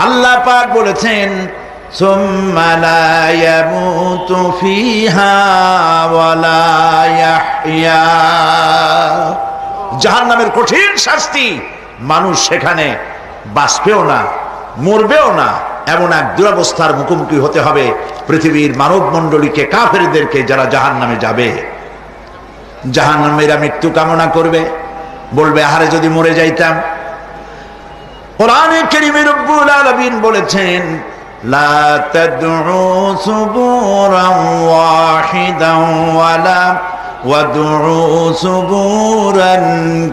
আল্লাহ পাক বলেছেন সুম্মা লা ইয়ামুতু ফিহা ওয়া লা ইয়াহইয়া। জাহান্নামের কঠিন শাস্তি, মানুষ সেখানে বাঁচবেও না, মরবেও না, এমন এক দুরবস্থার মুখোমুখি হতে হবে পৃথিবীর মানব মণ্ডলীকে, কাফেরদেরকে, যারা জাহান্নামে যাবে। জাহান্নামীরা মৃত্যু কামনা করবে, বলবে আহারে যদি মরে যাইতাম। কোরআনে কারীমে রব্বুল আলামিন বলেছেন লা তাদউ সুবুরান ওয়াহিদান ওয়ালা ওয়াদউ সুবুরান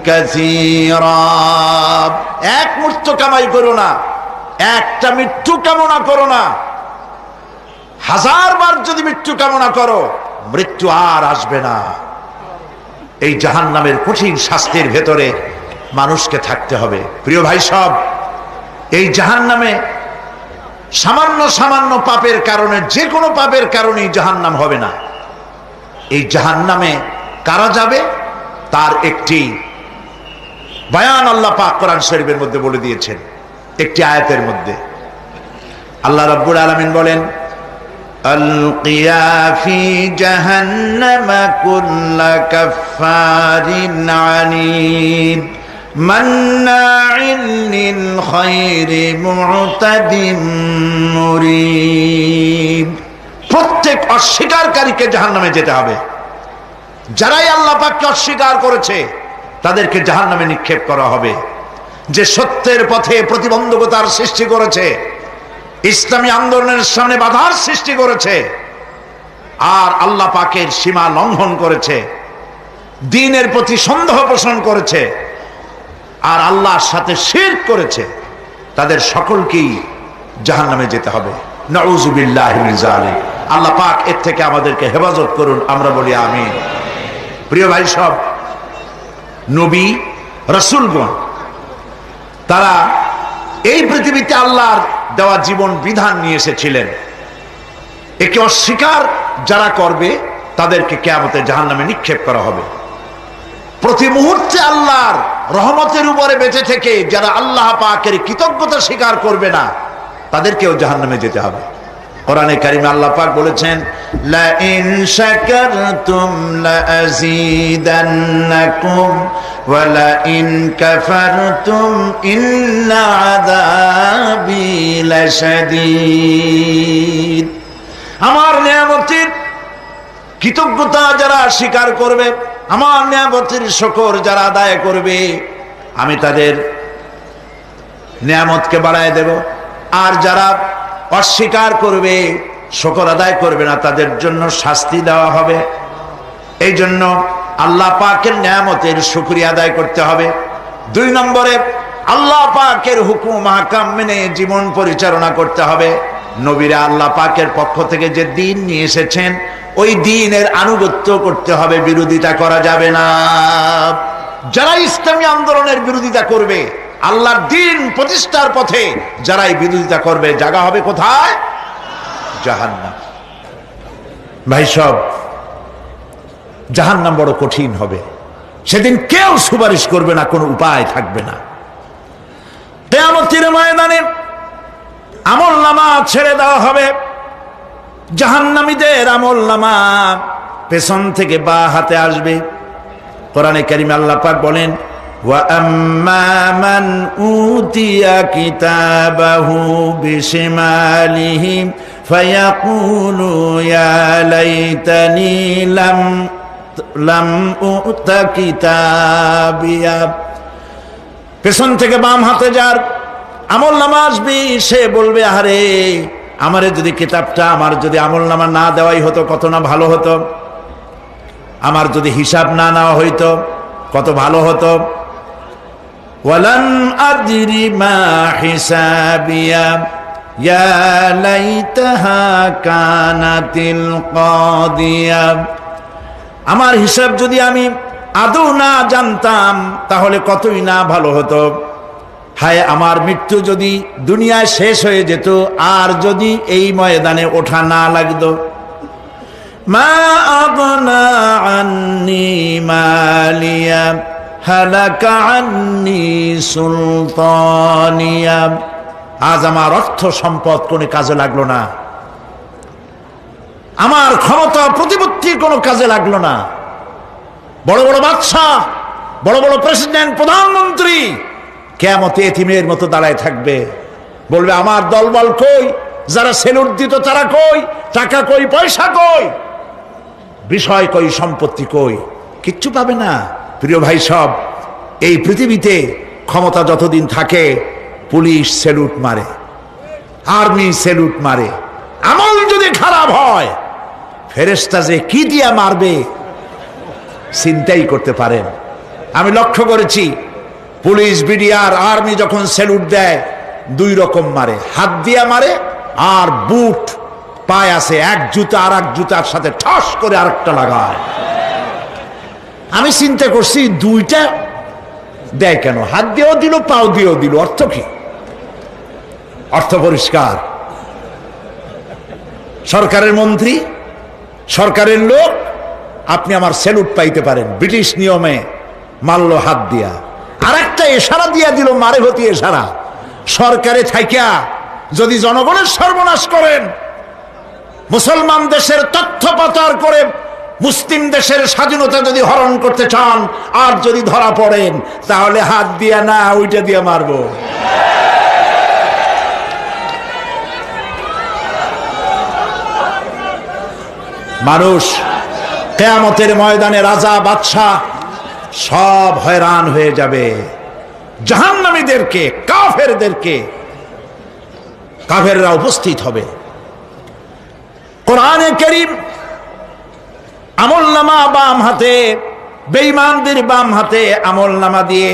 কাসীরা। এক মৃত্যু কামাই করো না, একটা মৃত্যু কামনা করো না। 1000 বার যদি মৃত্যু কামনা করো, মৃত্যু আর আসবে না। এই জাহান্নামের কঠিন শাস্তির ভেতরে মানুষকে থাকতে হবে। প্রিয় ভাই সব, এই জাহান্নামে সামান্য সামান্য পাপের কারণে, যে কোনো পাপের কারণেই জাহান্নাম হবে না। এই জাহান্নামে কারা যাবে তার একটি বয়ান আল্লাহ পাক কোরআন শরীফের মধ্যে বলে দিয়েছেন। একটি আয়াতের মধ্যে আল্লাহ রাব্বুল আলামিন বলেন আলকিয়া ফি জাহান্নামা কুল্লা কাফফারিন আনিদ মান্নাইন লিল খায়রি মু'তাদিম মুরিব। প্রত্যেক অস্বীকারীকে জাহান্নামে যেতে হবে। যারাই আল্লাহ পাককে অস্বীকার করেছে তাদেরকে জাহান্নামে নিক্ষেপ করা হবে। যে সত্যের পথে প্রতিবন্ধকতার সৃষ্টি করেছে, ইসলামী আন্দোলনের সামনে বাধার সৃষ্টি করেছে, আর আল্লাহ পাকের সীমা লঙ্ঘন করেছে, দ্বীনের প্রতি সন্দেহ পোষণ করেছে, আর আল্লাহর সাথে শিরক করেছে, তাদের সকলকেই জাহান্নামে যেতে হবে। নাউযুবিল্লাহি মিন যালিক। আল্লাহ পাক এর থেকে আমাদেরকে হেফাজত করুন, আমরা বলি আমিন। প্রিয় ভাই সব, নবী রাসূলগণ তারা এই পৃথিবীতে আল্লাহর দেওয়া জীবন বিধান নিয়ে এসেছিলেন। একে অস্বীকার যারা করবে তাদেরকে কিয়ামতে জাহান্নামে নিক্ষেপ করা হবে। প্রতি মুহূর্তে আল্লাহর রহমতের উপরে বেঁচে থেকে যারা আল্লাহ পাকের কৃতজ্ঞতা স্বীকার করবে না, তাদেরকেও জাহান্নামে যেতে হবে। কোরআনে কারিমে আল্লাহ পাক বলেছেন লা ইন শাকারতুম লা আযীদান্নাকুম ওয়া লা ইন কাফারতুম ইন্না আযাবি লাশাদীদ। আমার নিয়ামতের কৃতজ্ঞতা যারা স্বীকার করবে, আমার নিয়ামতের শুকর যারা আদায় করবে, আমি তাদের নিয়ামতকে বাড়ায় দেব। আর যারা অস্বীকার করবে, শুকর আদায় করবে না, তাদের জন্য শাস্তি দেওয়া হবে। এই জন্য আল্লাহ পাকের নিয়ামতের শুকরিয়া আদায় করতে হবে। 2 নম্বরে আল্লাহ পাকের হুকুম আহকাম মেনে জীবন পরিচালনা করতে হবে। নবীরা আল্লাহ পাকের পক্ষ থেকে যে দ্বীন নিয়ে এসেছেন, ওই দ্বীনের আনুগত্য করতে হবে, বিরোধিতা করা যাবে না। যারা ইসলামী আন্দোলনের বিরোধিতা করবে, আল্লাহর দ্বীন প্রতিষ্ঠার পথে যারাই বিরোধিতা করবে, জায়গা হবে কোথায়? জাহান্নাম। ভাই সব, জাহান্নাম বড় কঠিন হবে। সেদিন কেউ সুপারিশ করবে না, কোনো উপায় থাকবে না। কিয়ামতের ময়দানে আমলনামা ছেড়ে দেওয়া হবে। জাহান্নামীদের আমলনামা পেছন থেকে বা হাতে আসবে। কোরআনে কারিমে আল্লাহ পাক বলেন ওয়া আম্মা মান উতিয়া কিতাবাহু বিশিমালিহি ফায়াকুলু ইয়া লাইতানি লাম উতা কিতাবিয়া। পেছন থেকে বাম হাতে যার আমলনামা আসবে, সে বলবে আরে আমারে যদি কিতাবটা, আমার যদি আমলনামা না দেওয়াই হতো কত না ভালো হতো, আমার যদি হিসাব না নেওয়া হইতো কত ভালো হতো। ওয়ালান আদরি মা হিসাবিয়া ইয়া লাইতাহা কানাতিল কাদিয়া। আমার হিসাব যদি আমি আদৌ না জানতাম তাহলে কতই না ভালো হতো। হায় আমার মৃত্যু যদি দুনিয়ায় শেষ হয়ে যেত, আর যদি এই ময়দানে ওঠা না লাগতো। মা আগনা আন্নি মালিয়া হালাকা আন্নি সুলতানিয়া। আজ আমার অর্থ সম্পদ কোনো কাজে লাগলো না, আমার ক্ষমতা প্রতিপত্তি কোনো কাজে লাগলো না। বড় বড় বাদশাহ, বড় বড় প্রেসিডেন্ট, প্রধানমন্ত্রী কিয়ামতে এতিমের মতো দাঁড়ায় থাকবে, বলবে আমার দলবল কই, যারা সেলুট দিত তারা কই, টাকা কই, পয়সা কই, বিষয় কই, সম্পত্তি কই, কিচ্ছু পাবে না। প্রিয় ভাই সব, এই পৃথিবীতে ক্ষমতা যতদিন থাকে পুলিশ সেলুট মারে, আর্মি সেলুট মারে। আমল যদি খারাপ হয় ফেরেশতা যে কি দিয়া মারবে চিন্তাই করতে পারেন। আমি লক্ষ্য করেছি পুলিশ, বিডিআর, আর্মি যখন সেলুট দেয় দুই রকম মারে, হাত দিয়া মারে আর বুট পায় আছে, এক জুতা আর এক জুতার সাথে ঠস করে আরেকটা লাগায়। আমি চিন্তা করছি দুইটা দেয় কেন, হাত দিয়েও দিল পাও দিয়েও দিল, অর্থ কি? অর্থ পরিষ্কার। সরকারের মন্ত্রী, সরকারের লোক, আপনি আমার সেলুট পাইতে পারেন, ব্রিটিশ নিয়মে মারল হাত দিয়া, আর একটা ইশারা দিয়া দিল, মারে হতি ইশারা। সরকারে থাইকা যদি জনগণের সর্বনাশ করেন, মুসলমান দেশের তথ্য পাচার করে মুসলিম দেশের স্বাধীনতা যদি হরণ করতে চান, আর যদি ধরা পড়েন তাহলে হাত দিয়া না ওইটা দিয়া মারবো। মানুষ কিয়ামতের ময়দানে রাজা বাদশাহ সব হয়রান হয়ে যাবে। জাহান্নামীদেরকে, কাফেরদেরকে, কাফেররা উপস্থিত হবে। কোরআনে কারীম আমলনামা বাম হাতে, বেঈমানদের বাম হাতে আমলনামা দিয়ে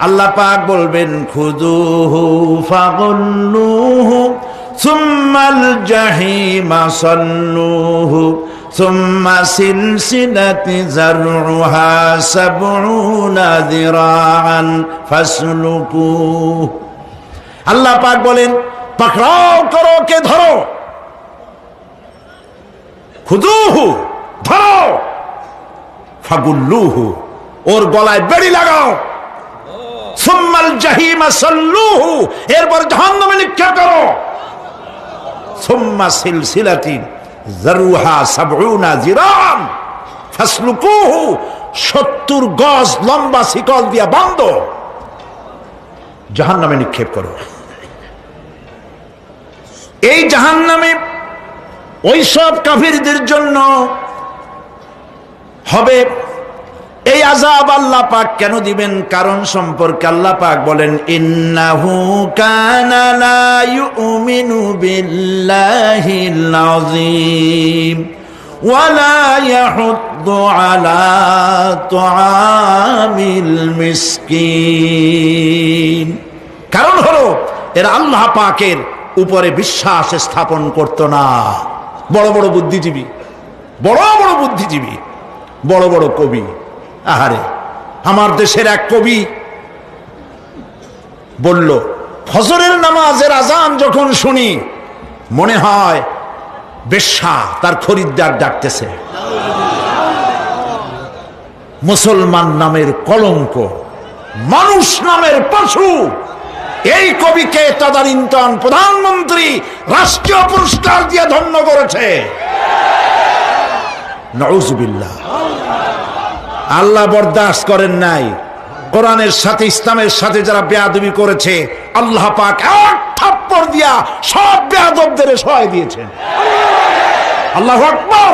আল্লাহ পাক বলবেন খুযুহু ফাগুল্লুহু সুম্মাল জাহিমা সাল্লুহু সুম্মা সিলসিলাতি যারউহা সাবউনা যিরাআন ফাসলুকুহু। আল্লাহ পাক বলেন পাকড়াও করো, কে ধরো, খুযুহু ধরো, ফাগুল্লুহু ওর গলায় বেড়ি লাগাও, সুম্মাল জাহিমা সাল্লুহু এরপর জাহান্নামে নিক্ষেপ করো, সুম্মা সিলসিলাতিন যারউহা সাবউনা যিরাআন ফাসলুকুহু 70 গজ লম্বা শিকল দিয়া বাঁধো, জাহান্নামে নিক্ষেপ করো। এই জাহান্নামে ওই সব কাফিরদের জন্য হবে এই আযাব। আল্লাহ পাক কেন দিবেন কারণ সম্পর্কে আল্লাহ পাক বলেন ইন্নাহু কানা লা ইউমিনু বিল্লাহিল আযীম ওয়া লা ইয়াহুদ্দু আলা তুআমিল মিসকিন। কারণ হলো এরা আল্লাহ পাকের উপরে বিশ্বাস স্থাপন করত না। বড় বড় বুদ্ধিজীবী, বড় বড় বুদ্ধিজীবী, বড় বড় কবি। আহারে, আমার দেশের এক কবি বলল ফজরের নামাজের আজান যখন শুনি মনে হয় বেশ্যা তার খরিদ্দার ডাকতেছে। মুসলমান নামের কলঙ্ক, মানুষ নামের পশু। এই কবিকে তদানীন্তন প্রধানমন্ত্রী রাষ্ট্রীয় পুরস্কার দিয়ে ধন্য করেছে। নাউযুবিল্লাহ। আল্লাহ বরদাস্ত করেন নাই। কোরআনের সাথে ইসলামের সাথে যারা বেয়াদবি করেছে আল্লাহ পাক এক থাপ্পড় দিয়া সব বেয়াদবদের সহায় দিয়েছেন। আল্লাহু আকবার।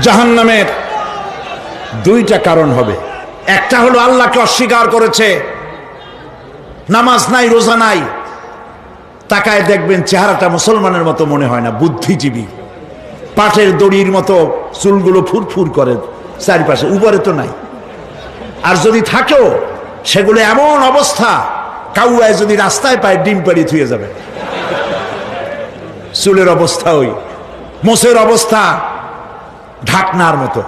জাহান্নামের দুইটা কারণ হবে। একটা হলো আল্লাহকে অস্বীকার করেছে, নামাজ নাই, রোজা নাই, তাকায় দেখবেন চেহারাটা মুসলমানের মতো মনে হয় না, বুদ্ধিজীবী, পাটের দড়ির মতো চুলগুলো ফুরফুর করে চারিপাশে, উপরে তো নাই। আর যদি থাকেও সেগুলো এমন অবস্থা, কাউয়ায় যদি রাস্তায় পায় ডিম পাড়ি থুয়ে যাবে। চুলের অবস্থা ওই, মোষের অবস্থা ঢাকনার মতো।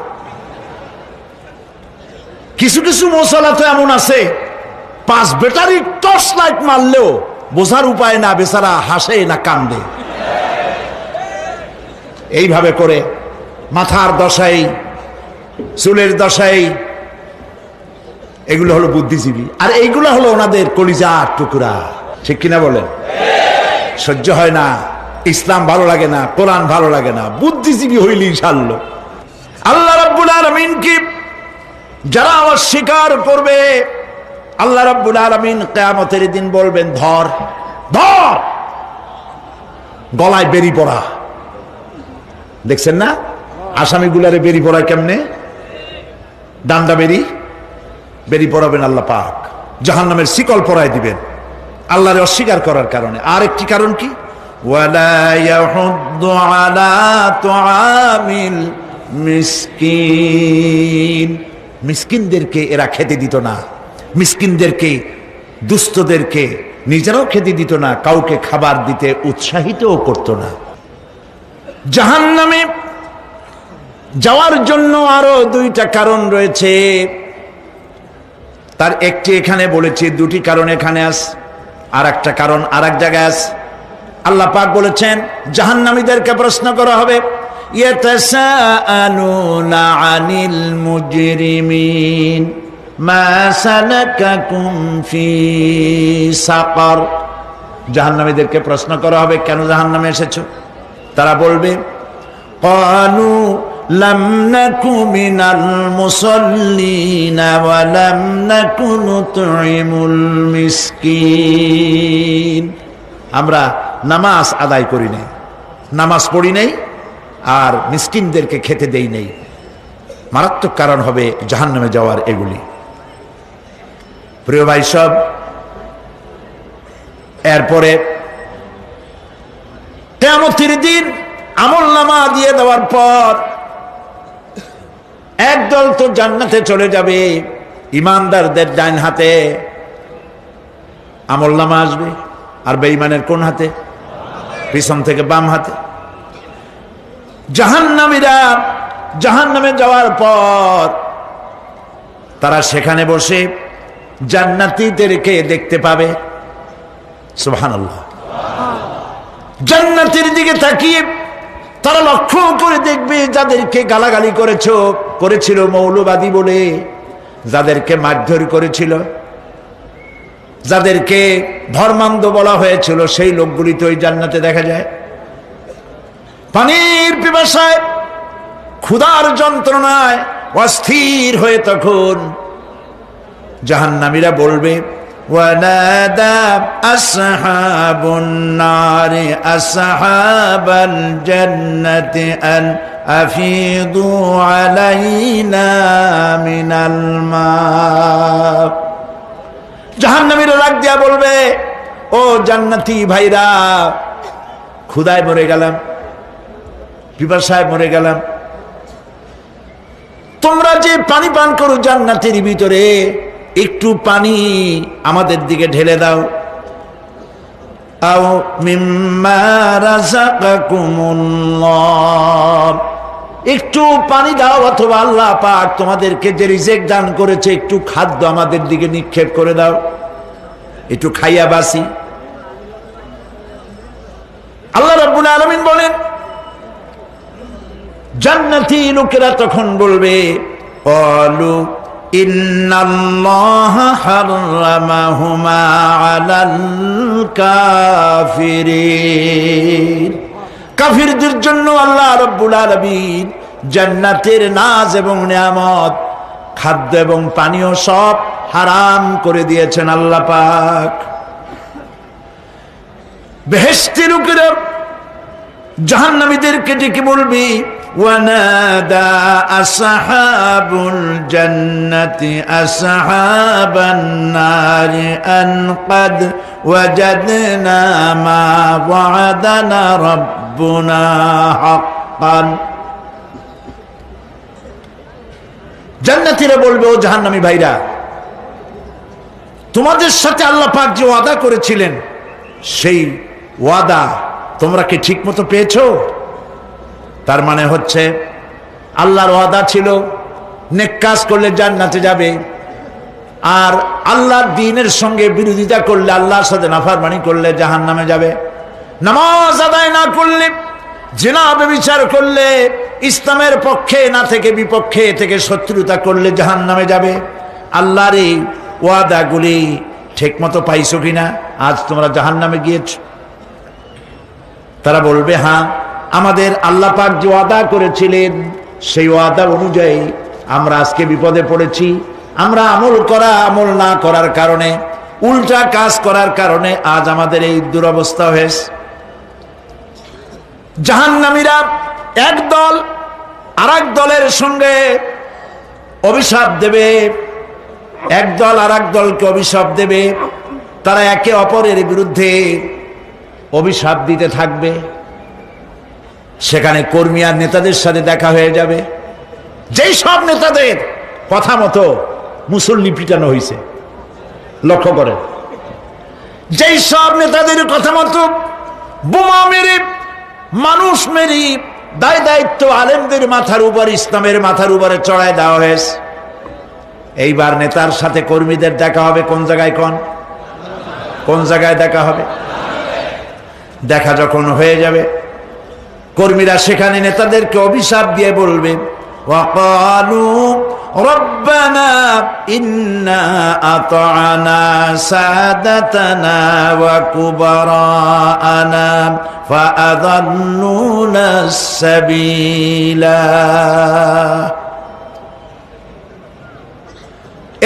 কিছু কিছু মশলা তো এমন আছে 5 ব্যাটারি টর্চ লাইট মারলেও বোঝার উপায় না, বেচারা হাসে না কান্দে। এইভাবে করে মাথার দশাই, চুলের দশাই, এগুলো হলো বুদ্ধিজীবী। আর এইগুলো হলো ওনাদের কলিজার টুকরা। ঠিক কিনা বলেন? সহ্য হয় না, ইসলাম ভালো লাগে না, কোরআন ভালো লাগে না, বুদ্ধিজীবী হইলি ইনশাআল্লাহ। আল্লাহ রাব্বুল আলামিন কি যারা অস্বীকার করবে, আল্লাহ রাব্বুল আলামিন কিয়ামতের দিন বলবেন ধর ধর, গলায় বেরি পড়া। দেখছেন না আসামিগুলারে বেরি পড়া কেমনে? ডান্ডা বেরি পড়াবেন আল্লাহ পাক, জাহান্নামের শিকল পরায় দিবেন আল্লাহরে অস্বীকার করার কারণে। আর একটি কারণ কি? ওয়ালা ইয়াহুদ্দু আলা তুআমিল মিসকিন, মিসকিনদেরকে এরা খেতে দিত না, মিসকিনদেরকে দুস্থদেরকে নিজেরাও খেতে দিত না, কাউকে খাবার দিতে উৎসাহিতও করত না। জাহান্নামে যাওয়ার জন্য আরো দুইটা কারণ রয়েছে, তার একটি এখানে বলেছি, দুটি কারণ এখানে আছে, আর একটা কারণ আর এক জায়গায় আছে। আল্লাহ পাক বলেছেন জাহান্নামীদেরকে প্রশ্ন করা হবে, ইয়াতাসাআলুনা আনিল মুজরিমিন মা সালাকাকুম ফি সাকার। জাহান্নামীদেরকে প্রশ্ন করা হবে কেন জাহান্নামে এসেছো? তারা বলবে ক্বালু লাম নাকু মিনাল মুসাল্লিনা ওয়া লাম নাকু নুতঈমুল মিসকিন। আমরা নামাজ আদায় করি নাই, নামাজ পড়ি নাই, আর মিসকিনদেরকে খেতে দেই নাই। মারাত্মক কারণ হবে জাহান্নামে যাওয়ার এগুলি। প্রিয় ভাই সব, এরপরে কিয়ামতের দিন আমলনামা দিয়ে দেওয়ার পর একদল তো জান্নাতে চলে যাবে, ইমানদারদের ডান হাতে আমলনামা আসবে, আর বেঈমানের কোন হাতে? পিছন থেকে বাম হাতে। জাহান্নামীরা জাহান্নামে যাওয়ার পর তারা সেখানে বসে জান্নাতীদেরকে দেখতে পাবে। সুবহানাল্লাহ। জান্নাতের দিকে তাকিয়ে তারা লক্ষ্য করে দেখবে যাদেরকে গালাগালি করেছিল মৌলবাদী বলে, যাদেরকে মারধর করেছিল, যাদেরকে ধর্মান্ধ বলা হয়েছিল, সেই লোকগুলি তো ওই জান্নাতে দেখা যায়। পানির পিপাসায় ক্ষুধার যন্ত্রণায় অস্থির হয়ে তখন জাহান্নামীরা বলবে ওয়ানাদা আসহাবুন নারি আসহাবাল জান্নাতি আন আফিদু আলাইনা মিনাল মা। জাহান্নামীরা ডাক দিয়া বলবে, ও জান্নাতি ভাইরা, ক্ষুধায় মরে গেলাম, পিপাসায় মরে গেলাম, তোমরা যে পানি পান করো জান্নাতের ভিতরে, একটু পানি আমাদের দিকে ঢেলে দাও। আও মিম্মা রাযাকাকুমুল্লাহ, একটু পানি দাও, অথবা আল্লাহ পাক তোমাদেরকে যে রিজিক দান করেছে একটু খাদ্য আমাদের দিকে নিক্ষেপ করে দাও, একটু খাইয়া বাসি। আল্লাহ রাব্বুল আলামিন বলেন, জান্নাতি লোকেরা তখন বলবে ক্বালু ইন্নাল্লাহা হারামাহুমা আলাল কাফিরিন। কাফিরদের জন্য আল্লাহ রাব্বুল আলামিন জান্নাতের নাজ এবং নিয়ামত, খাদ্য এবং পানীয় সব হারাম করে দিয়েছেন আল্লাহ পাক। বেহেশতি লোকেরা জাহান্নামীদেরকে ডেকে বলবি ওয়ানাদা আসহাবুল জান্নাতি আসহাবান নারি আন ক্বাদ ওয়াজাদনা মা ওয়া'দানা রাব্বুনা হাক্কান। জান্নাতীরা বলবে, ও জাহান্নামী ভাইরা, তোমাদের সাথে আল্লাহ পাক যে ওয়াদা করেছিলেন সেই ওয়াদা তোমরা কি ঠিক মতো পেয়েছো? তার মানে হচ্ছে আল্লাহর ওয়াদা ছিল নেক কাজ করলে জান্নাতে যাবে, আর আল্লাহর দ্বীনের সঙ্গে বিরোধিতা করলে, আল্লাহর সাথে নাফরমানি করলে জাহান্নামে যাবে। নামাজ আদায় না করলে, জিনা ব্যভিচার করলে, ইসলামের পক্ষে না থেকে বিপক্ষে থেকে শত্রুতা করলে জাহান্নামে যাবে। আল্লাহর এই ওয়াদাগুলি ঠিক মতো পাইছো কিনা, আজ তোমরা জাহান্নামে গিয়েছ? তারা বলবে, হ্যাঁ, আমাদের আল্লাহ পাক যে ওয়াদা করেছিলেন সেই ওয়াদা অনুযায়ী আমরা আজকে বিপদে পড়েছি। আমরা আমল না করার কারণে, উল্টা কাজ করার কারণে আজ আমাদের এই দুরবস্থা হয়েছে। জাহান্নামীরা একদল আরেক দলের সঙ্গে অভিশাপ দেবে, একদল আরেক দলকে অভিশাপ দেবে। তারা একে অপরের বিরুদ্ধে অভিশাপ দিতে থাকবে। সেখানে কর্মী আর নেতাদের সাথে দেখা হয়ে যাবে। যেই সব নেতাদের কথা মতো মুসল্লি পিটানো হয়েছে, লক্ষ্য করেন, যেই সব নেতাদের কথা মতো বোমা মেরে, মানুষ মেরে, দায় দায়িত্ব আলেমদের মাথার উপর, ইসলামের মাথার উপরে চড়ায় দেওয়া হয়েছে। এইবার নেতার সাথে কর্মীদের দেখা হবে কোন জায়গায়? কোন জায়গায় দেখা হবে? দেখা যখন হয়ে যাবে, কর্মীরা সেখানে নেতাদেরকে অভিশাপ দিয়ে বলবে, ওয়াকালু রব্বানা ইন্না আতা'না সাদাতানা ওয়া কুবারানা ফাআযাল্লুনা সাবিলা।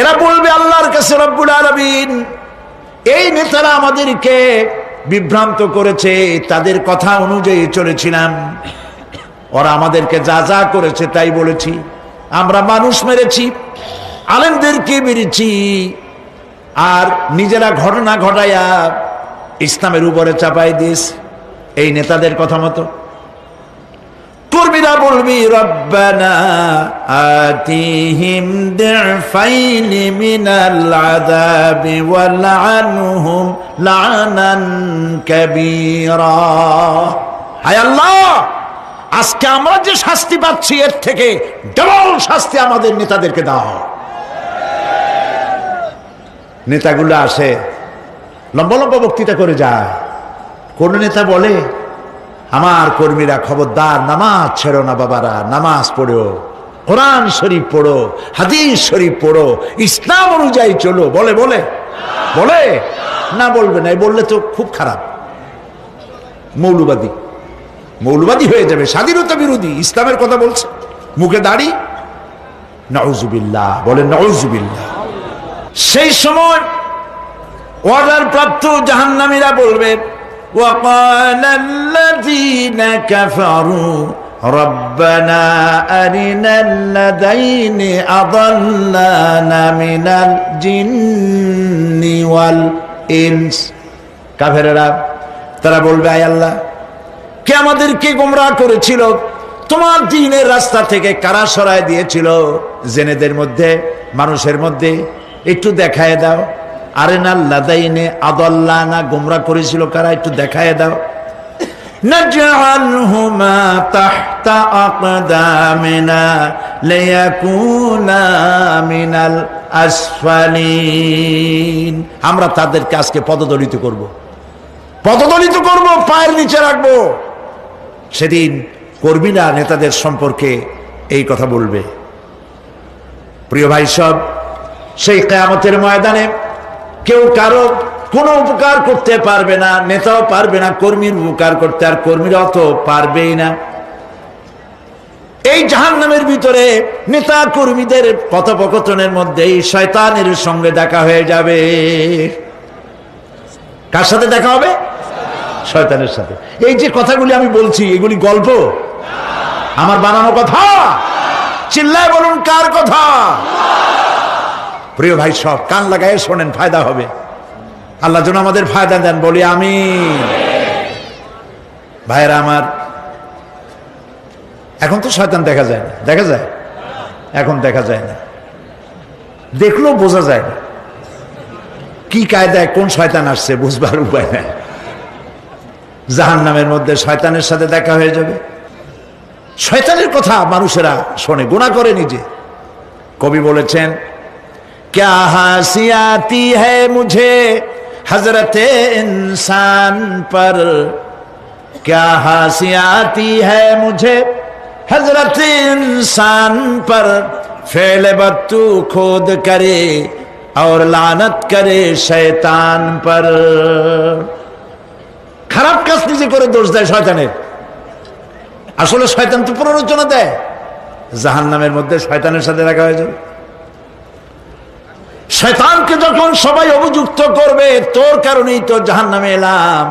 এরা বলবে আল্লাহর কাছে, রব্বুল আলামিন, এই নেতারা আমাদেরকে বিভ্রান্ত করেছে, তাদের কথা অনুযায়ী চলেছিলাম, ওরা আমাদেরকে যা যা করেছে তাই বলেছি। আমরা মানুষ মেরেছি, আলেমদেরকে মেরেছি, আর নিজেরা ঘটনা ঘটাইয়া ইসলামের উপরে চাপাই দিস এই নেতাদের কথা মতো। কর্মীরা বলবি, রব্বানা আতিহিম দিফাইনি মিনাল আযাবি ওয়ালআনহুম লা'নান কাবীরা। হায় আল্লাহ, আজকে আমরা যে শাস্তি পাচ্ছি এর থেকে ডবল শাস্তি আমাদের নেতাদেরকে দাও। নেতাগুলো আসে, লম্বা লম্বা বক্তৃতা করে যায়। কোন নেতা বলে, আমার কর্মীরা খবরদার, নামাজ ছেড়ো না বাবারা, নামাজ পড়ো, কোরআন শরীফ পড়ো, হাদিস শরীফ পড়ো, ইসলাম অনুযায়ী চলো। বলে বলে বলে না, বলবে না। বললে তো খুব খারাপ, মৌলবাদী হয়ে যাবে, স্বাধীনতা বিরোধী। ইসলামের কথা বলছে, মুখে দাড়ি, নাউজুবিল্লাহ, বলেন নাউজুবিল্লাহ। সেই সময় অর্ডার প্রাপ্ত জাহান্নামীরা বলবে, وقال الذين كفروا ربنا أرنا الذين أضلانا من الجن والإنس। কাফেররা তারা বলবে, আয় আল্লাহ, কে আমাদেরকে গোমরাহ করেছিল, তোমার দ্বীনের রাস্তা থেকে কারা সরায় দিয়েছিল, জেনেদের মধ্যে, মানুষের মধ্যে একটু দেখায় দাও। আরেনাল লাদাইনে আদাল্লানা, গোমরাহ করেছিল কারা, একটু দেখায় দাও। নাজআলহুমা তাহতা আকদামিনা লিয়াকুনা মিনাল আসফালিন। আমরা তাদেরকে আজকে পদদলিত করব, পায়ের নিচে রাখবো। সেদিন কর্মীরা নেতাদের সম্পর্কে এই কথা বলবে। প্রিয় ভাই সব, সেই কিয়ামতের ময়দানে কেউ কারো কোনো উপকার করতে পারবে না, নেতাও পারবে না কর্মীর উপকার করতে, আর কর্মীরাও তো পারবেই না। এই জাহান্নামের ভিতরে নেতা কর্মীদের কথোপকথনের মধ্যেই শয়তানের সঙ্গে দেখা হয়ে যাবে। কার সাথে দেখা হবে? শয়তানের সাথে। এই যে কথাগুলি আমি বলছি, এগুলি গল্প, আমার বানানো কথা? চিল্লায় বলুন, কার কথা? প্রিয় ভাই সব, কান লাগায় শোনেন, ফায়দা হবে। আল্লাহ যেন আমাদের ফায়দা দেন, বলি আমিন। ভাইরা আমার, এখন তো শয়তান দেখা যায় না, দেখা যায়? এখন দেখা যায় না, দেখলেও বোঝা যায় না কি কায়দায় কোন শয়তান আসছে, বুঝবার উপায় নাই। জাহান্নামের মধ্যে শয়তানের সাথে দেখা হয়ে যাবে। শয়তানের কথা মানুষেরা শোনে, গুনাহ করে নিজে। কবি বলেছেন, क्या हंसी आती है मुझे हजरत इंसान पर, क्या हंसी आती है मुझे हजरत इंसान पर, फेल बत्तू खोद करे और लानत करे शैतान पर। খারাপ কাজ নিজে করে দোষ দেয় শয়তানের। আসলে শয়তান তো প্ররোচনা দেয়, জাহান্নামের মধ্যে শয়তানের সাথে রাখা হয়েছে। শয়তানকে যখন সবাই অভিযুক্ত করবে তোর কারণেই তো জাহান্নামে এলাম,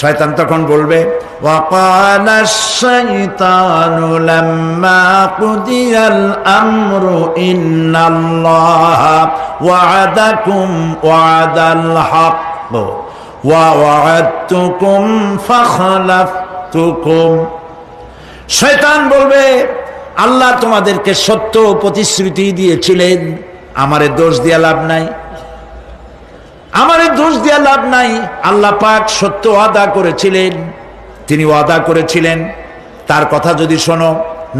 শয়তান তখন বলবে وَقَالَ الشَّيْطَانُ لَمَّا قُضِيَ الْأَمْرُ إِنَّ اللَّهَ وَعَدَكُمْ وَعْدَ الْحَقِّ وَوَعَدتُّكُمْ فَخَلَفْتُكُمْ। শয়তান বলবে আল্লাহ তোমাদেরকে সত্য প্রতিশ্রুতি দিয়েছিলেন, আমারে দোষ দিয়া লাভ নাই, আমারে দোষ দিয়া লাভ নাই। আল্লাহ পাক সত্য ওয়াদা করেছিলেন, তিনি ওয়াদা করেছিলেন তার কথা যদি শোনো,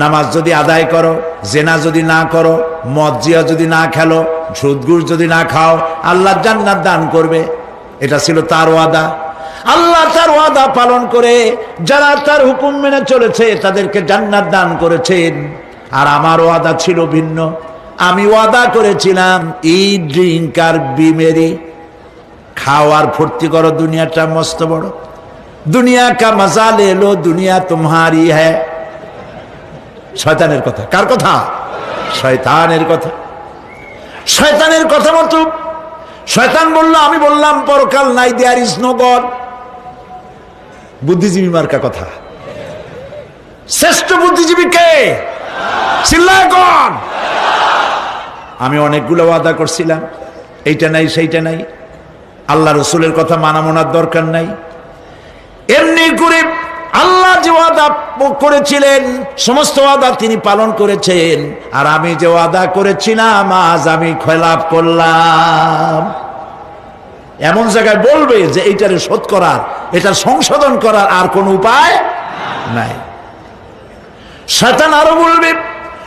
নামাজ যদি আদায় করো, জেনা যদি না করো, মদ জিয়া যদি না খেলো, সুদ ঘুষ যদি না খাও, আল্লাহ জান্নাত দান করবে। এটা ছিল তার ওয়াদা। আল্লাহ তার ওয়াদা পালন করে যারা তার হুকুম মেনে চলেছে তাদেরকে জান্নাত দান করেছেন। আর আমার ওয়াদা ছিল ভিন্ন। আমি ওয়াদা করেছিলাম ইট ড্রিঙ্ক আর বি মেরি, খাওয়ার ফুর্তি করো, দুনিয়াটা মস্ত বড়, দুনিয়া কা মজা লে লো, দুনিয়া তোমারি হ্যায়। শয়তানের কথা। কার কথা? শয়তানের কথা। শয়তানের কথা মতো শয়তান বলল, আমি বললাম পরকাল নাই, দেয়ার ইজ নো গড। বুদ্ধিজীবী মার্কা কথা। শ্রেষ্ঠ বুদ্ধিজীবী কে? চিল্লায় কোন? আমি অনেকগুলো ওয়াদা করছিলাম, এইটা নাই সেইটা নাই, আল্লাহ রসুলের কথা মানা মোনার দরকার নাই। এমনি করে আল্লাহ যে ওয়াদা করেছিলেন সমস্ত ওয়াদা তিনি পালন করেছেন, আর আমি যে ওয়াদা করেছিলাম আজ আমি খেলাপ করলাম। এমন জায়গায় বলবে যে এইটারে শোধ করার, এটা সংশোধন করার আর কোন উপায় নাই। শয়তান আরো বলবে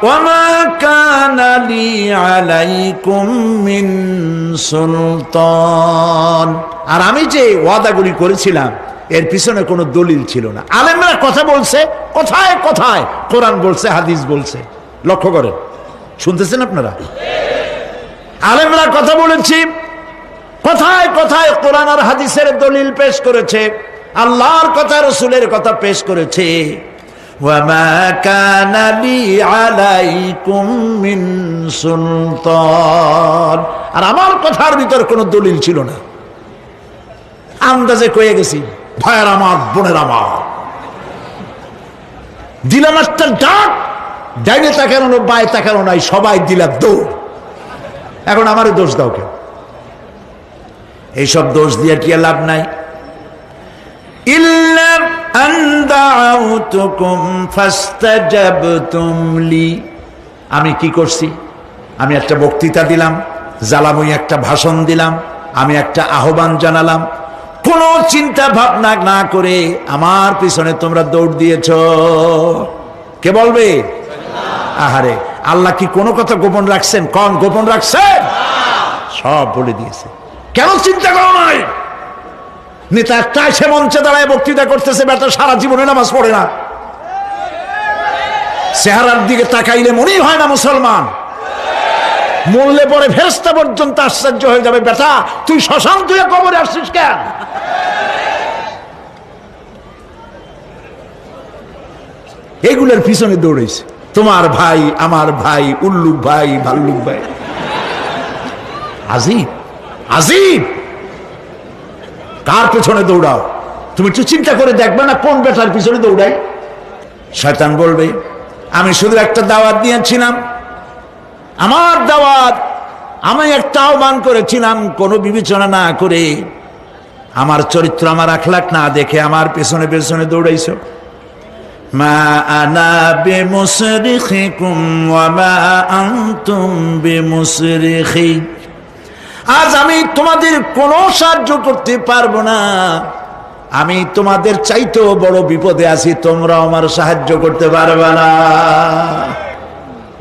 ওয়ামা কানা লি আলাইকুম মিন সুলতান, আর আমি যে ওয়াদাগুলি করেছিলাম এর পিছনে কোনো দলিল ছিল না। আলেমরা কথা বলছে, কথায় কথায় কোরআন বলছে, হাদিস বলছে। লক্ষ্য করেন, শুনতেছেন আপনারা? আলেমরা কথা বলেছি, কথায় কথায় কোরআন আর হাদিসের দলিল পেশ করেছে, আল্লাহর কথা রসুলের কথা পেশ করেছে। ওয়ামা কানা লি আলাইকুম মিন সুলতান, আর আমার কথার ভিতর কোনো দলিল ছিল না। আন্দাজে কয়ে গেছি, ভাইয়ের আমার, বোনের আমার, দিলাম একটা ডাক, ডাইনে তাকানো বায়ে তাকানো নাই, সবাই দিলাম দৌড়। এখন আমারে দোষ দাও কেন? এইসব দোষ দিয়ে কি লাভ নাই। ইল্লা আন দাউতুকুম ফাস্তাজাবতুম লি, আমি কি করছি? আমি একটা বক্তৃতা দিলাম, জ্বালাময়ী একটা ভাষণ দিলাম, আমি একটা আহ্বান জানালাম, কোনো চিন্তা ভাবনা না করে আমার পিছনে তোমরা দৌড় দিয়েছ। কে বলবে? আহারে, আল্লাহ কি কোনো কথা গোপন রাখছেন? কোন গোপন রাখছেন? সব বলে দিয়েছে। কেন চিন্তা করো নাই? নেতা একটা সে মঞ্চে দাঁড়ায় বক্তৃতা করতেছে, বেটা সারা জীবনে নামাজ পড়ে না, চেহারার দিকে তাকাইলে মনেই হয় না মুসলমান, মরলে পরে ফেরেশতা পর্যন্ত আশ্চর্য হয়ে যাবে, বেটা তুই শ্মশান তুই কবরে আসছিস কেন? এগুলোর পিছনে দৌড়েছে তোমার ভাই, আমার ভাই, উল্লুক ভাই, ভাল্লুক ভাই। আজিব আজিব, কার পেছনে দৌড়াও? তুমি একটু চিন্তা করে দেখবে না কোন বেটার পিছনে দৌড়াই? শয়তান বলবে আমি শুধু একটা দাওয়াত দিয়েছিলাম, আমার দাওয়াত, আমি একটা আহ্বান করেছিলাম, কোনো বিবেচনা না করে, আমার চরিত্র, আমার আখলাক না দেখে আমার পেছনে পেছনে দৌড়াইছো। মা আনা বিমুসরিখিকুম ওয়া মা আনতুম বিমুসরিখি, আজ আমি তোমাদের কোনো সাহায্য করতে পারবো না, আমি তোমাদের চাইতেও বড় বিপদে আছি, তোমরা আমার সাহায্য করতে পারবে না।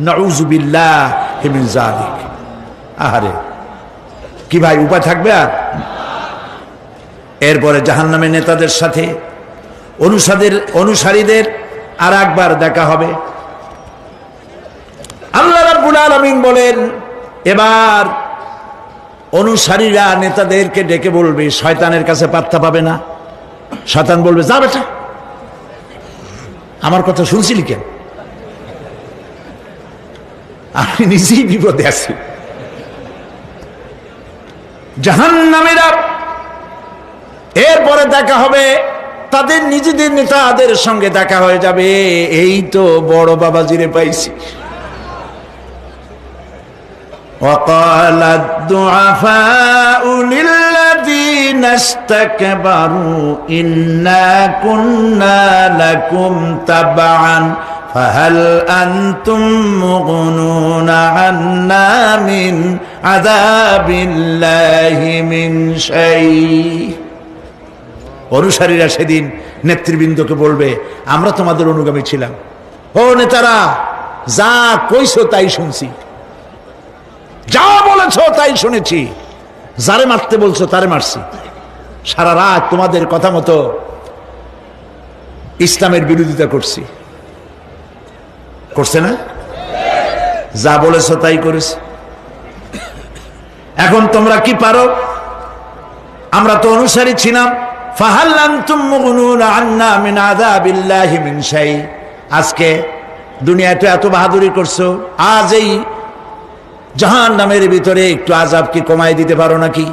নাউযুবিল্লাহি মিন যালিক। আহারে, কি ভাই উপায় থাকবে আর? এরপরে জাহান্নামের নেতাদের সাথে অনুসারীদের আর একবার দেখা হবে। আল্লাহ রাব্বুল আলামিন বলেন, এবার অনুসারীরা নেতাদেরকে ডেকে বলবে, শয়তানের কাছে পাত্তা পাবে না। শয়তান বলবে, যা বেটা, আমার কথা শুনছিলি কেন? আমি নিজেই বিপদে আছি। জাহান্নামীরা এরপরে দেখা হবে, তাদের নিজেদের নেতাদের সঙ্গে দেখা হয়ে যাবে, এই তো বড় বাবাজিরে পাইছি। وقال الضعفاء للذين استكبروا إنا كنا لكم تبعا فهل أنتم مغنون عنا من عذاب الله من شيء। অনুসারীরা সেদিন নেতৃবৃন্দকে বলবে, আমরা তোমাদের অনুগামী ছিলাম, ও নেতারা, যা কইছো তাই শুনছি, যা বলেছ তাই শুনেছি, যারে মারতে বলছো তারে মারছি, সারা রাত তোমাদের কথা মতো ইসলামের বিরোধিতা করছি। করছে না? যা বলেছ তাই করেছে। এখন তোমরা কি পারো? আমরা তো অনুসারী ছিলাম। ফাহাল আনতুম মুগনুনা আন্না মিন আযাবিল্লাহি মিন শাই। আজকে দুনিয়াতে এত বাহাদুরি করছো, আজ এই জাহান্নামের ভিতরে একটু আযাব কি কমায় দিতে পারো নাকি?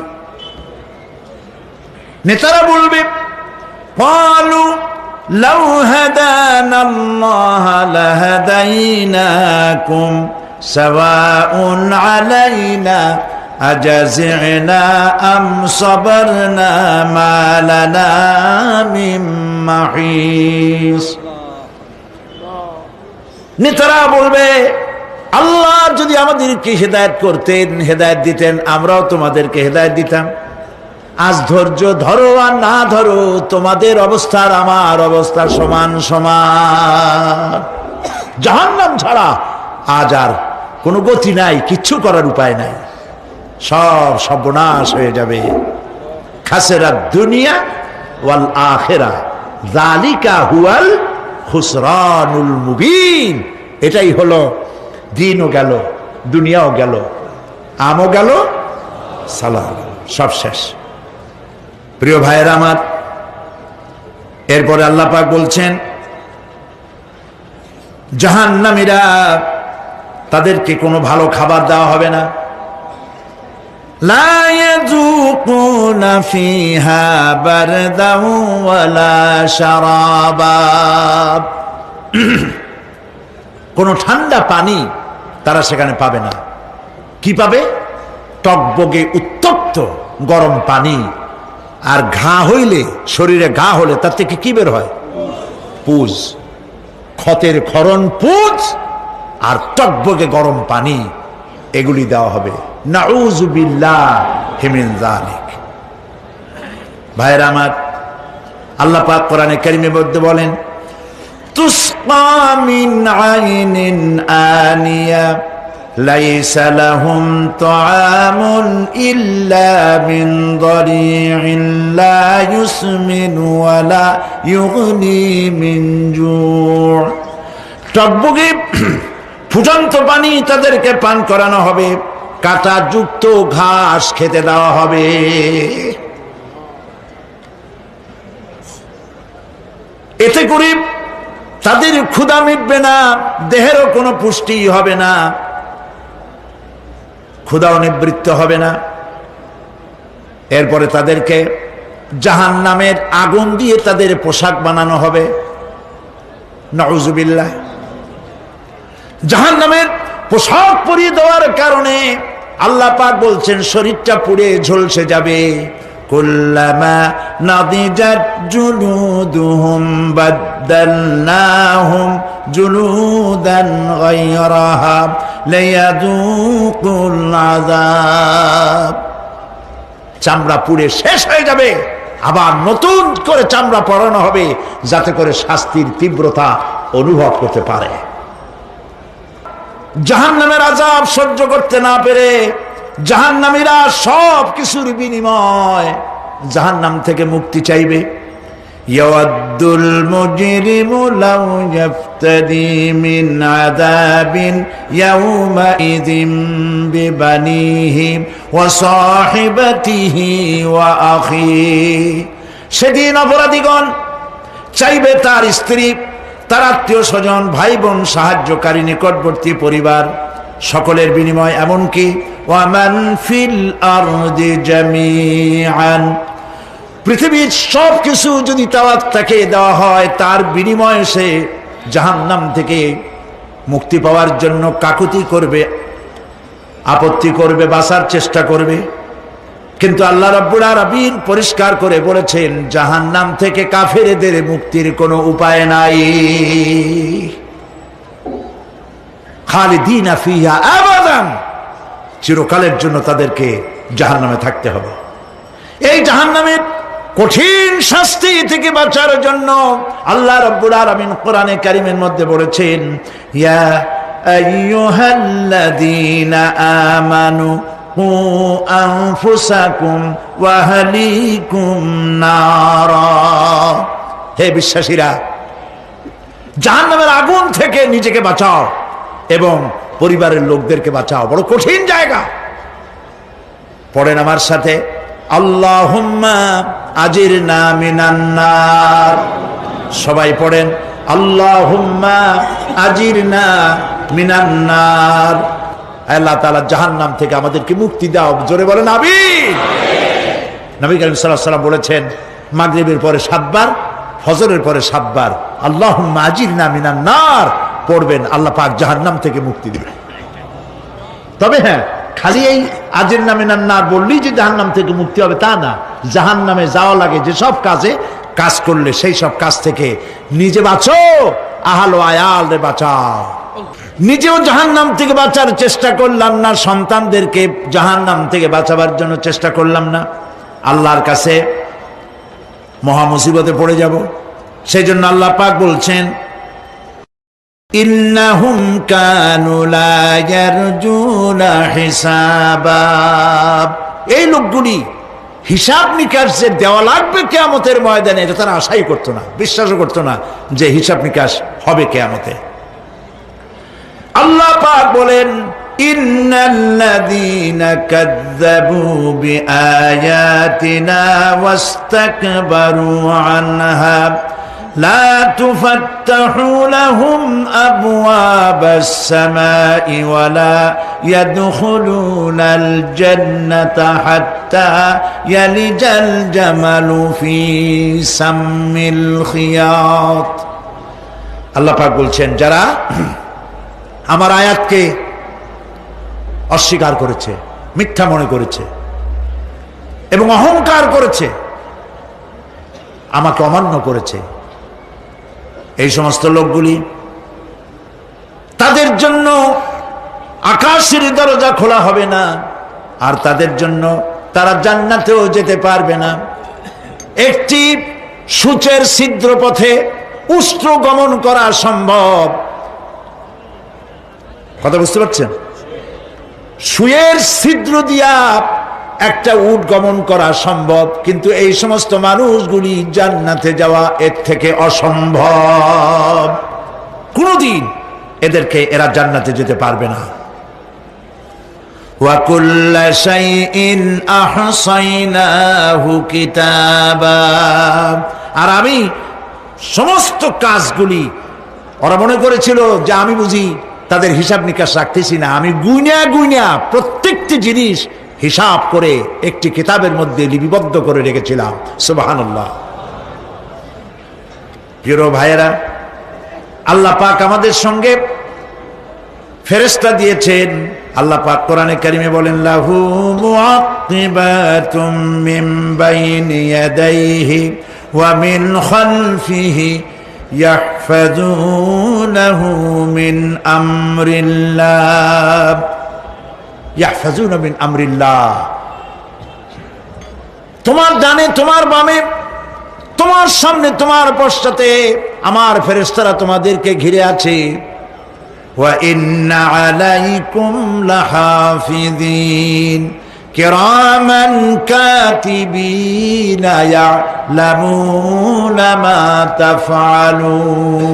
নেতারা বলবে, ক্বালু লাউ হাদানাল্লাহু লাহাদাইনাকুম সাওয়াউন আলাইনা আজাজি'না আম সাবারনা মা লানা মিন মাহিস। নেতারা বলবে, আল্লাহ যদি আমাদেরকে হেদায়েত করতেন, হেদায়েত দিতেন, আমরাও তোমাদেরকে হেদায়েত দিতাম। আজ ধৈর্য ধরো আর না ধরো, তোমাদের অবস্থার আমার অবস্থা সমান সমান। জাহান্নাম ছাড়া আজ আর কোনো গতি নাই, কিচ্ছু করার উপায় নাই, সব সর্বনাশ হয়ে যাবে। খাসিরাত দুনিয়া ওয়াল আখিরা যালিকা হুয়াল খুসরানুল মুবিন। এটাই হলো, দিনও গেল, দুনিয়াও গেল, আমও গেল, সালাহ গেল, সব শেষ। প্রিয় ভাইয়েরা আমার, এরপরে আল্লাহ পাক বলছেন, জাহান্নামীরা, তাদেরকে কোনো ভালো খাবার দেওয়া হবে না। লা ইয়াযুকুনা ফিহা বারদাও ওয়ালা শারাবা। কোনো ঠান্ডা পানি তারা সেখানে পাবে না। কি পাবে? টকবগে উত্তপ্ত গরম পানি। আর ঘা হইলে, শরীরে ঘা হলে তার থেকে কি বের হয়? পুজ, ক্ষতের ক্ষরণ পুজ আর টকবগে গরম পানি, এগুলি দেওয়া হবে। নাউযু বিল্লাহি মিন যালিক। ভাইরা আমার, আল্লাহ পাক কোরআনে কারীমের মধ্যে বলেন, তুসকা মিন আইনিন আনিয়া লাইসা লাহুম তুআমুন ইল্লা মিন দারি'in লা ইউসমিনু ওয়া লা ইউগনি মিন জু'। টকবগে ফুটন্ত পানি তাদেরকে পান করানো হবে, কাঁটা যুক্ত ঘাস খেতে দেওয়া হবে। এতে করে তাদের ক্ষুধা মিটবে না, দেহেরও কোনো পুষ্টি হবে না, ক্ষুধাও নিবৃত্ত হবে না। এরপরে তাদেরকে জাহান্নামের আগুন দিয়ে তাদের পোশাক বানানো হবে। নাউযুবিল্লাহ। জাহান্নামের পোশাক পরিয়ে দেওয়ার কারণে আল্লাহ পাক বলছেন, শরীরটা পুড়ে ঝলসে যাবে। কুল্লামা নাদিজাত জুলুদুহুম বাদদালনাহুম জুলুদান গায়রাহা লিয়াযুকুল আযাব। চামড়া পুড়ে শেষ হয়ে যাবে, আবার নতুন করে চামড়া পরানো হবে, যাতে করে শাস্তির তীব্রতা অনুভব করতে পারে। জাহান্নামের আযাব সহ্য করতে না পেরে জাহান্নামীরা সব কিছুর বিনিময় জাহান্নাম থেকে মুক্তি চাইবে। ইয়াওয়াদ্দুল মুজরিমু লাউ ইয়াফতাদি মিন আযাবিন ইয়াউমাইযিন বিবানিহি ওয়া সাহিবাতিহি ওয়া আখিহি। সেদিন অপরাধীগণ চাইবে তার স্ত্রী, তার আত্মীয় স্বজন, ভাই বোন, সাহায্যকারী, নিকটবর্তী পরিবার সকলের বিনিময়, এমনকি ওয়ামান ফিল আরদি জামিআন, পৃথিবীর সব কিছু যদি তাকে দেওয়া হয়, তার বিনিময়ে সে জাহান্নাম থেকে মুক্তি পাওয়ার জন্য কাকুতি করবে, আপত্তি করবে, বাঁচার চেষ্টা করবে। কিন্তু আল্লাহ রাব্বুল আলামিন পরিষ্কার করে বলেছেন, জাহান্নাম থেকে কাফেরদের মুক্তির কোনো উপায় নাই। খালিদিনা ফিহা আবাদান, চিরকালের জন্য তাদেরকে জাহান্নামে থাকতে হবে। এই জাহান্নামের কঠিন শাস্তি থেকে বাঁচার জন্য আল্লাহ রাব্বুল আলামিন কোরআনে কারীমের মধ্যে বলেছেন, ইয়া আইয়ুহাল্লাযীনা আমানু কু আনফুসাকুম ওয়া আহলিকুম নারা, হে বিশ্বাসীরা, জাহান্নামের আগুন থেকে নিজেকে বাঁচাও এবং পরিবারের লোকদেরকে বাঁচাও। বড় কঠিন জায়গা। পড়েন আমার সাথে, আল্লাহুম্মা আজিরনা মিনান নার। সবাই পড়েন, আল্লাহুম্মা আজিরনা মিনান নার। আল্লাহ তাআলা জাহান্নাম থেকে আমাদেরকে মুক্তি দাও। জোরে বলেন আমিন। নবী করিম সাল্লাল্লাহু আলাইহি ওয়াসাল্লাম বলেছেন, মাগরিবের পরে 7 বার, ফজরের পরে 7 বার আল্লাহুম্মা আজিরনা মিনান নার পড়বেন, আল্লাহ পাক জাহান্নাম থেকে মুক্তি দিবেন। তবে হ্যাঁ, খালি এই আজিরনা মিনান নার বললেই যে জাহান্নাম থেকে মুক্তি হবে তা না। জাহান্নামে যাওয়া লাগে যেসব কাজ করলে সেই সব কাজ থেকে নিজে বাঁচো, আহল আয়াল রে বাঁচাও। নিজেও জাহান্নাম থেকে বাঁচার চেষ্টা করলাম না, সন্তানদেরকে জাহান্নাম থেকে বাঁচাবার জন্য চেষ্টা করলাম না, আল্লাহর কাছে মহা মুসিবতে পড়ে যাব। সেই জন্য আল্লাহ পাক বলছেন, ইন্নাহুম কানু লা ইয়ারজুনা হিসাবা, এই লোকগুলি হিসাব নিকাশ যে দেওয়া লাগবে কিয়ামতের ময়দানে, এটা তারা আশাই করতো না, বিশ্বাসও করতো না যে হিসাব নিকাশ হবে কিয়ামতে। আল্লাহ পাক বলেন, ইন্নাল্লাযীনা কাযযাবু বিআয়াতিনা ওয়াস্তাকবারু আনহা লা তুফাত্তাহু লাহুম আবওয়াবাস সামাই ওয়া লা ইয়াদখুলুনাল জান্নাতা হাত্তা ইয়ালিজাল জামালু ফি সাম্মিল খিয়াত। আল্লাহ পাক বলছেন, যারা আমার আয়াতকে অস্বীকার করেছে, মিথ্যা মনে করেছে এবং অহংকার করেছে, আমাকে অমান্য করেছে, এই সমস্ত লোকগুলি, তাদের জন্য আকাশের দরজা খোলা হবে না, আর তাদের জন্য তারা জান্নাতেও যেতে পারবে না। একটি সূচের ছিদ্র পথে উষ্ট্র গমন করা সম্ভব, কথা বুঝতে পারছেন? সুয়ের ছিদ্র দিয়া একটা উট গমন করা সম্ভব, কিন্তু এই সমস্ত মানুষগুলি জান্নাতে যাওয়া এর থেকে অসম্ভব। কোনদিন এরা জান্নাতে যেতে পারবে না। ওয়া কুল্লা শাইইন আহসাইনাহু কিতাবা, আর আমি সমস্ত কাজগুলি, ওরা মনে করেছিল যে আমি বুঝি তাদের হিসাব নিকাশ রাখতেছি না, আমি গুইনা প্রত্যেকটি জিনিস হিসাব করে একটি কিতাবের মধ্যে লিপিবদ্ধ করে রেখেছিলাম। সুবহানাল্লাহ। প্রিয় ভাইয়েরা, আল্লাহ পাক আমাদের সঙ্গে ফেরেশতা দিয়েছেন। আল্লাহ পাক কোরআনে কারিমে বলেন, লাহু মুআক্কিবাতুম মিন বাইনি ইয়াদাইহি ওয়া মিন খালফিহি ইয়াহফাযুনাহু মিন আমরিল্লাহ। ইয়াহফাযুনা মিন আমরিল্লাহ, তোমার ডানে, তোমার বামে, তোমার সামনে, তোমার পশ্চাতে আমার ফেরেশতারা তোমাদেরকে ঘিরে আছে। ওয়া ইন্না আলাইকুম লাহাফিযিন, কিরামান কাতিবিনা ইয়ালামুনা মা তাফআলুন।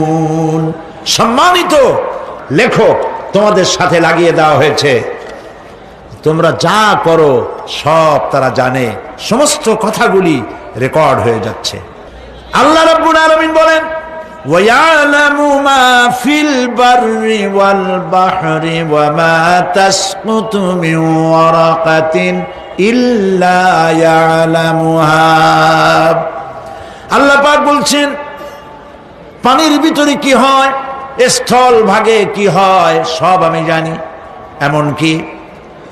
সম্মানিত লেখক তোমাদের সাথে লাগিয়ে দেওয়া হয়েছে, তোমরা যা করো সব তারা জানে, সমস্ত কথাগুলি রেকর্ড হয়ে যাচ্ছে। আল্লাহ রাব্বুল আলামিন বলেন ওয়ায়ালামু মা ফিল বাররি ওয়াল বাহরি ওয়া মা তাসকুতু মিন ওয়ারাকাতিন ইল্লা ইয়ালামুহা। আল্লাহ পাক বলছেন পানির ভিতরে কি হয়, স্থল ভাগে কি হয় সব আমি জানি। এমনকি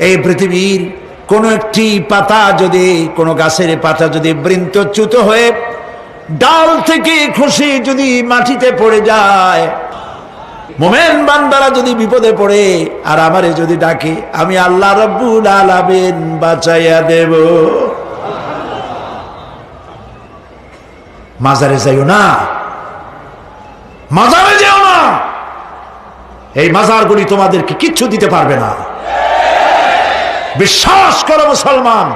এই পৃথিবীর কোন একটি পাতা যদি, কোন গাছের পাতা যদি বৃন্তচ্যুত হয়ে ডাল থেকে খসে যদি মাটিতে পড়ে যায়, মোমেন বান্দারা যদি বিপদে পড়ে আর আমারে যদি ডাকে, আমি আল্লাহ রাব্বুল আলামিন বাঁচাইয়া দেব। মাজারে যাইও না, মাজারে যেও না, এই মাজারগুলি তোমাদেরকে কিচ্ছু দিতে পারবে না। বিশ্বাস করো মুসলমান,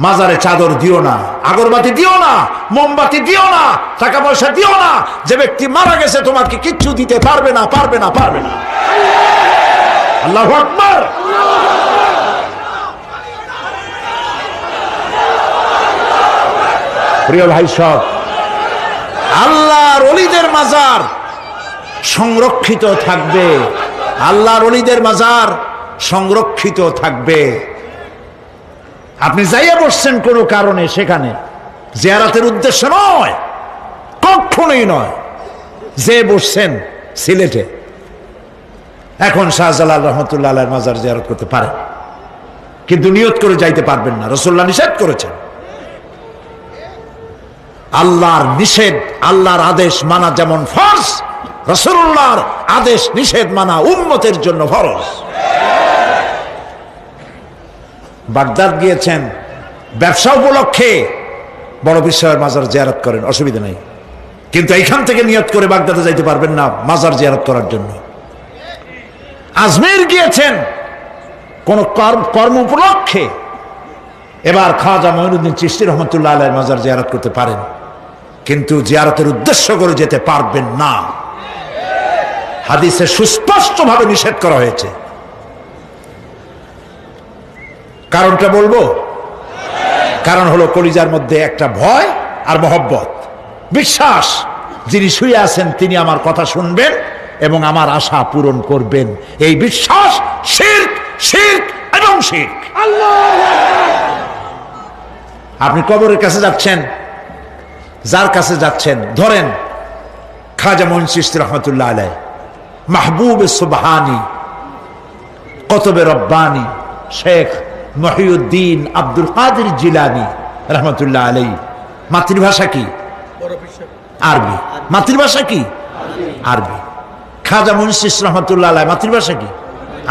মাজারে চাদর দিও না, আগরবাতি দিও না, মোমবাতি দিও না, টাকা পয়সা দিও না। যে ব্যক্তি মারা গেছে তোমাকে কিচ্ছু দিতে পারবে না, পারবে না, পারবে না। আল্লাহু আকবার। প্রিয় ভাই সব, আল্লাহর ওলিদের মাজার সংরক্ষিত থাকবে, আল্লাহর ওলিদের মাজার সংরক্ষিত থাকবে। আপনি যাইয়া বসছেন কোনো কারণে, সেখানে জিয়ারতের উদ্দেশ্য নয়, কখনোই নয়। যে বসছেন সিলেটে, এখন শাহজালাল রহমতুল্লাহ আলাইহির মাজার জিয়ারত করতে পারেন, কিন্তু নিয়ত করে যাইতে পারবেন না, রাসূলুল্লাহ নিষেধ করেছেন। আল্লাহর নিষেধ, আল্লাহর আদেশ মানা যেমন ফরজ, রাসূলুল্লাহর আদেশ নিষেধ মানা উম্মতের জন্য ফরজ। বাগদাদ গিয়েছেন ব্যবসা উপলক্ষে, বড় বিশ্বের মাজার জিয়ারত করেন, অসুবিধা নেই, কিন্তু এইখান থেকে নিয়ত করে বাগদাদে যাইতে পারবেন না মাজার জিয়ারত করার জন্য। আজমির গিয়েছেন কোন কর্ম উপলক্ষে, এবার খাজা মঈনুদ্দিন চিশতি রহমতুল্লাহ আলাইহির মাজার জিয়ারত করতে পারেন, কিন্তু জিয়ারতের উদ্দেশ্য করে যেতে পারবেন না। হাদিসে সুস্পষ্টভাবে নিষেধ করা হয়েছে। কারণটা বলবো? কারণ হলো কলিজার মধ্যে একটা ভয় আর মহব্বত, বিশ্বাস, যিনি শুয়ে আছেন তিনি আমার কথা শুনবেন এবং আমার আশা পূরণ করবেন। এই বিশ্বাস শিরক, শিরক এবং শিরক। আপনি কবরের কাছে যাচ্ছেন, যার কাছে যাচ্ছেন, ধরেন খাজা মঈন চিশতি রহমতুল্লাহ আলাইহি, মাহবুব সুবহানি, কুতুব রব্বানি, শেখ মহিউদ্দিন আব্দুল কাদের জিলানী রহমতুল্লাহ আলাইহি। মাতৃভাষা কি? আরবি। মাতৃভাষা কি? আরবি। খাজা মঈন চিশতি রহমতুল্লাহ আলাইহি মাতৃভাষা কি?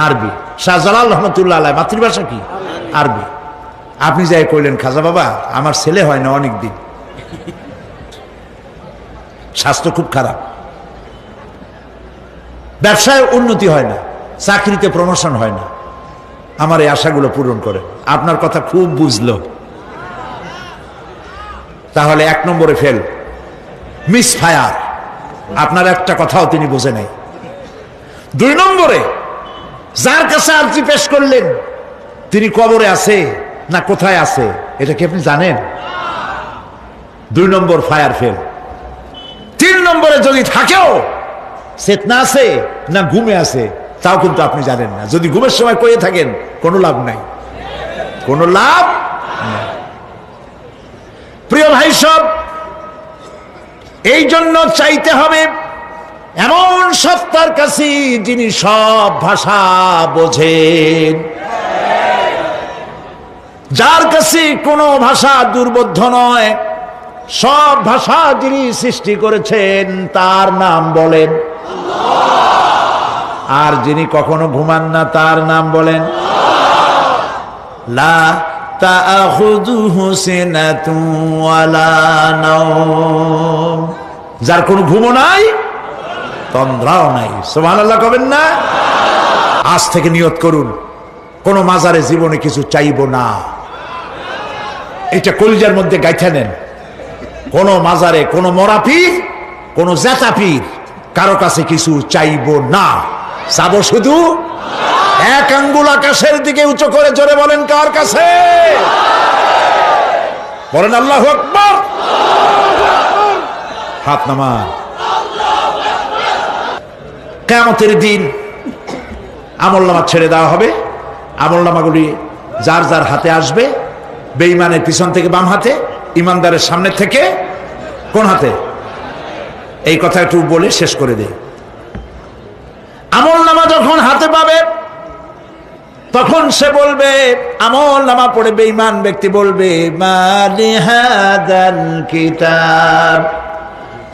আরবি। শাহজালাল রহমতুল্লাহ আলাইহি মাতৃভাষা কি? আরবি। আপনি যাই কইলেন, খাজা বাবা আমার ছেলে হয় না অনেক দিন, স্বাস্থ্য খুব খারাপ, ব্যবসায় উন্নতি হয় না, চাকরিতে প্রমোশন হয় না, আমার এই আশাগুলো পূরণ করে। আপনার কথা খুব বুঝলো, তাহলে 1 নম্বরে ফেল, মিস ফায়ার। আপনার একটা কথাও তিনি বোঝে নাই। 2 নম্বরে যার কাছে আর্জি পেশ করলেন তিনি কবরে আছে না কোথায় আছে এটা কি আপনি জানেন? 2 নম্বর ফায়ার ফেল। 3 নম্বরে যদি থাকেও চেতনা আছে না ঘুমে আছে তাও কিন্তু আপনি জানেন না। যদি ঘুমের সময় কয়ে থাকেন কোনো লাভ নাই, কোনো লাভ নাই। প্রিয় ভাই সব, এই জন্য চাইতে হবে এমন সত্তার কাছে যিনি সব ভাষা বোঝেন, যার কাছে কোনো ভাষা দুর্বোধ্য নয়, সব ভাষা যিনি সৃষ্টি করেছেন তার নাম বলেন, আর যিনি কখনো ঘুমান না তার নাম বলেন লা তাআখুযুহু সিনাতুন ওয়ালা নাওম, যার কোনো ঘুমও নাই তন্দ্রাও নাই। সুবহানাল্লাহ কবেন না? আজ থেকে নিয়ত করুন কোন মাজারে জীবনে কিছু চাইবো না। এটা কলিজার মধ্যে গাইথা নেন। কোন মাজারে কোন মরা পীর কোন জেতা পীর কারো কাছে কিছু চাইবো না, চাবো শুধু এক আঙ্গুল আকাশের দিকে উঁচু করে জোরে বলেন কার কাছে? বলেন আল্লাহু আকবার। হাত নামান। কিয়ামতের দিন আমলনামা ছেড়ে দেওয়া হবে। আমলনামাগুলি যার যার হাতে আসবে, বেঈমানের পিছন থেকে বাম হাতে, ইমানদারের সামনে থেকে কোন হাতে? এই কথা একটু বলে শেষ করে দেই। আমলনামা যখন হাতে পাবে তখন সে বলবে, আমলনামা পড়ে বেঈমান ব্যক্তি বলবে, মালি হাদাল কিতাব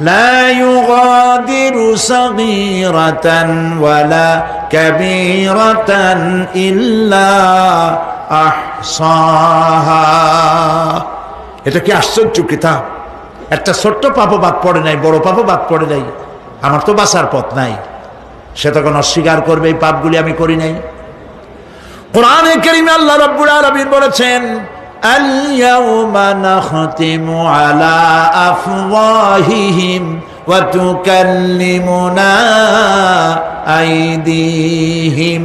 লা ইউগাদিরু সাগীরাতান ওয়ালা কাবীরাতান ইল্লা আহসাহা। এটা কি আশ্চর্য কিতাব! একটা ছোট্ট পাপও বাদ পড়ে নাই, বড় পাপও বাদ পড়ে নাই। আমার তো বাঁচার পথ নাই। সে তখন অস্বীকার করবে, এই পাপগুলি আমি করি নাই। কোরআনে কারীমে আল্লাহ রাব্বুল আলামিন বলেছেন, আল ইয়াউমা নাখতিমু আলা আফওয়াহিহিম ওয়া তুকাল্লিমুনা আইদিহিম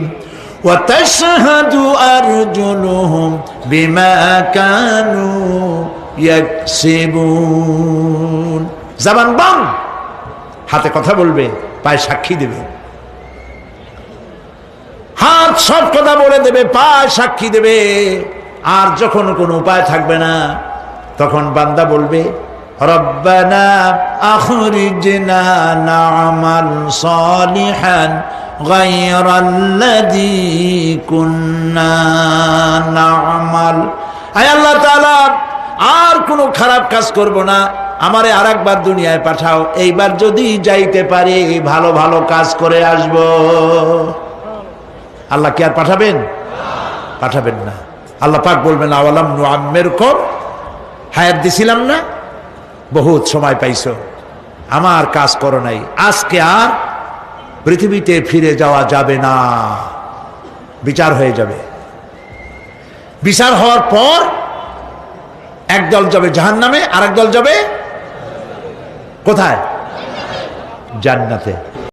ওয়া তাশহাদু আরজুলুহুম বিমা কানু ইয়াকসিবুন। জবান বন্ধ, হাতে কথা বলবে, পায়ে সাক্ষী দেবে। হাত সব কথা বলে দেবে, পায়ে সাক্ষী দেবে। আর যখন কোনো উপায় থাকবে না, তখন বান্দা বলবে, রব্বানা আখরিজনা না'মাল সালিহান গায়রাল্লাযী কুন্না না'মাল। আয় আল্লাহ তাআলা, আর কোনো খারাপ কাজ করব না, আমারে আরেকবার দুনিয়ায় পাঠাও। এইবার যদি যাইতে পারি ভালো ভালো কাজ করে আসব। আল্লাহ কি আর পাঠাবেন? পাঠাবেন না। আল্লাহ পাক বলবেন, আওয়ালাম নুআম্মিরকুম, হায়াত দিছিলাম না, বহুত সময় পাইছো, আমার কাজ করো নাই, আজকে আর পৃথিবীতে ফিরে যাওয়া যাবে না। বিচার হয়ে যাবে। বিচার হওয়ার পর একদল যাবে জাহান্নামে, আরেক দল যাবে কোথায়? জান্নাতে।